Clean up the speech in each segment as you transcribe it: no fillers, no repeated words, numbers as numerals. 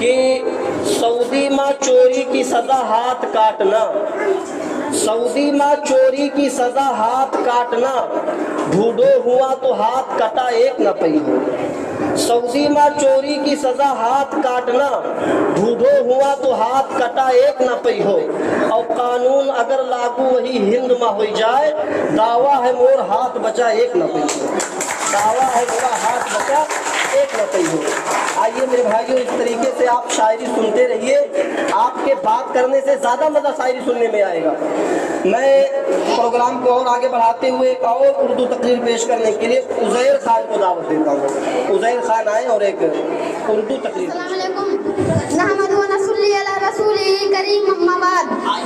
कि सऊदी में चोरी की सजा हाथ काटना, सऊदी में चोरी की सजा हाथ काटना, ढूंढो हुआ तो हाथ कटा एक न पई हो। सऊदी में चोरी की सजा हाथ काटना, ढूंढो हुआ तो हाथ कटा एक न पई हो। और कानून अगर लागू वही हिंद में हो जाए, दावा है मोर हाथ बचा एक न पई हो, दावा है मेरा हाथ बचा एक न पई हो। आइए मेरे भाइयों, इस तरीके से आप शायरी सुनते रहिए, आपके बात करने से ज़्यादा मज़ा शायरी सुनने में आएगा। मैं प्रोग्राम को और आगे बढ़ाते हुए एक और उर्दू तकरीर पेश करने के लिए उज़ैर खान को दावत देता हूँ। उज़ैर खान आए और एक उर्दू तकरीर।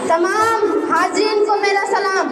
तमाम हाजिरीन को मेरा सलाम।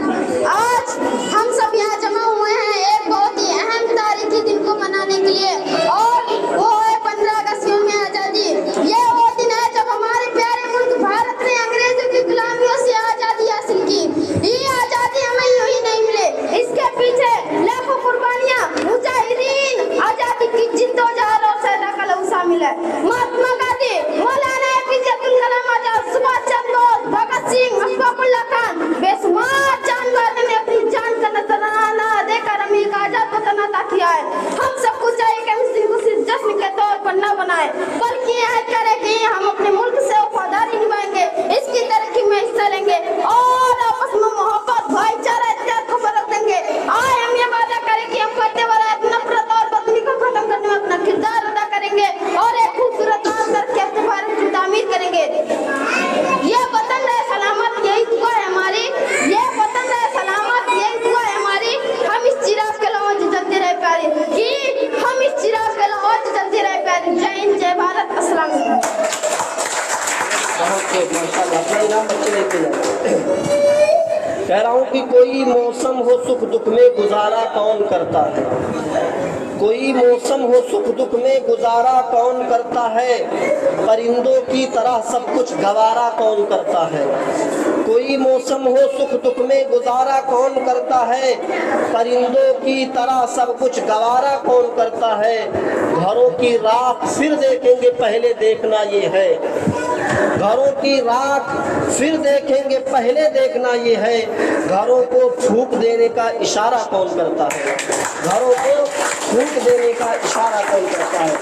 आज हम सब यहाँ जमा हुए हैं एक बहुत ही अहम तारीखी दिन को मनाने के लिए, और वो है 15 अगस्त यौम आज़ादी। ये वो दिन है जब हमारे प्यारे मुल्क भारत ने अंग्रेजों की गुलामियों से आज़ादी हासिल की। ये आज़ादी हमें यूं ही नहीं मिले, इसके पीछे लाखों कुर्बानियाँ, मुजाहिदीन, आज़ादी की जिद्दोजहद और शहीदा का लहू शामिल है। महात्मा गांधी, मौलाना एपीजे अब्दुल कलाम आजाद, सुभाष चंद्र बोस, भगत सिंह, अशफाकुल्लाह खान, बेशुमार जानवरों ने अपनी जान का नजराना देकर अमीर का आजाद वतन अता किया है। हम सबको चाहिए कि हम इस दिन को सिर्फ जश्न के तौर पर न बनाएं, बल्कि यह करें कि हम अपने मुल्क से वफादारी निभाएंगे, इसकी तरक्की में हिस्सा लेंगे और आपस में मोहब्बत, भाईचारा इत्यादि को फरोग देंगे। आए हम ये वादा करें कि हम फतह वरायत, नफरत और बदनी को खत्म करने में अपना किरदार अदा करेंगे और एक खूबसूरत आम करके अपने भारत की तामीर करेंगे। ये वतन रहे सलामत, यही दुआ है हमारी। ये वतन रहे सलामत, यही दुआ है हमारी। हम इस चिराग के लौज जलते रहे प्यारे, कि हम इस चिराग के लौज जलते रहे प्यारे। जय हिंद, जय भारत, अस्सलाम वालेकुम। कह रहा हूँ कि कोई मौसम हो सुख दुख में गुजारा कौन करता है, कोई मौसम हो सुख दुख में गुजारा कौन करता है, परिंदों की तरह सब कुछ गवारा कौन करता है। कोई मौसम हो सुख दुख में गुजारा कौन करता है, परिंदों की तरह सब कुछ गवारा कौन करता है। घरों की राख फिर देखेंगे पहले देखना ये है, घरों की राख फिर देखेंगे पहले देखना ये है। घरों को फूंक देने का इशारा कौन करता है, घरों को फूंक देने का इशारा कौन करता है।